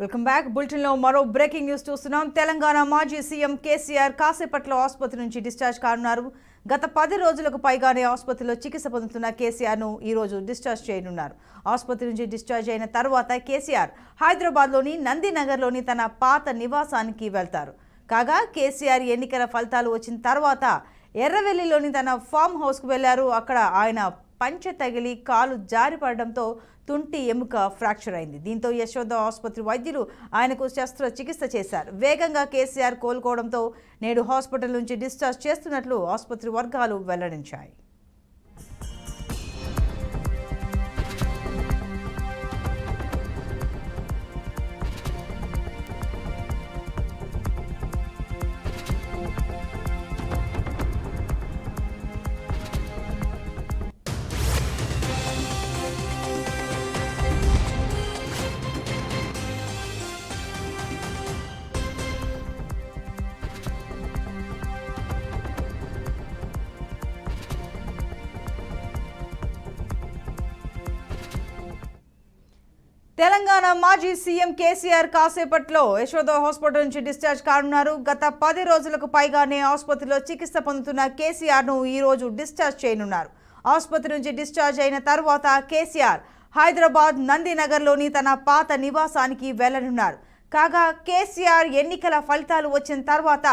Welcome back. Bulletin లో మరో breaking news చూస్తున్నాం. తెలంగాణ మాజీ సీఎం కేసీఆర్ కాసేపట్లో ఆసుపత్రి నుంచి డిశ్చార్జ్ కానున్నారు. గత 10 రోజులకు పైగానే ఆసుపత్రిలో చికిత్స పొందుతున్న కేసీఆర్ ను ఈ రోజు డిశ్చార్జ్ చేయనున్నారు. ఆసుపత్రి నుంచి డిశ్చార్జ్ అయిన తర్వాత కేసీఆర్ హైదరాబాద్లోని నందినగర్లోని తన పాత నివాసానికి వెళ్తారు. కాగా కేసీఆర్ ఎన్నికల ఫలితాలు వచ్చిన తర్వాత ఎర్రవెల్లిలోని తన ఫామ్ హౌస్కు వెళ్లారు. అక్కడ ఆయన పంచె తగిలి కాలు జారిపడడంతో తుంటి ఎముక ఫ్రాక్చర్ అయింది. దీంతో యశోద ఆసుపత్రి వైద్యులు ఆయనకు శస్త్రచికిత్స చేశారు. వేగంగా కేసీఆర్ కోలుకోవడంతో నేడు హాస్పిటల్ నుంచి డిశ్చార్జ్ చేస్తున్నట్లు ఆసుపత్రి వర్గాలు వెల్లడించాయి. తెలంగాణ మాజీ సీఎం కేసీఆర్ కాసేపట్లో యశోద హాస్పిటల్ నుంచి డిశ్చార్జ్ కానున్నారు. గత 10 రోజులకు పైగానే ఆసుపత్రిలో చికిత్స పొందుతున్న కేసీఆర్ ను ఈ రోజు డిశ్చార్జ్ చేయనున్నారు. ఆసుపత్రి నుంచి డిశ్చార్జ్ అయిన తర్వాత కేసీఆర్ హైదరాబాద్ నందినగర్లోని తన పాత నివాసానికి వెళ్లనున్నారు. కాగా కేసీఆర్ ఎన్నికల ఫలితాలు వచ్చిన తర్వాత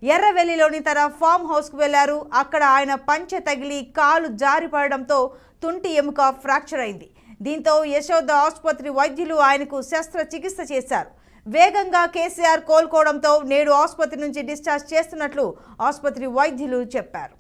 ఎర్రవెల్లిలోని తన ఫామ్ హౌస్కు వెళ్లారు. అక్కడ ఆయన పంచె తగిలి కాలు జారిపడడంతో తుంటి ఎముక ఫ్రాక్చర్ అయింది. దీంతో యశోద ఆసుపత్రి వైద్యులు ఆయనకు శస్త్రచికిత్స చేశారు. వేగంగా కేసీఆర్ కోలుకోవడంతో నేడు ఆసుపత్రి నుంచి డిశ్చార్జ్ చేస్తున్నట్లు ఆసుపత్రి వైద్యులు చెప్పారు.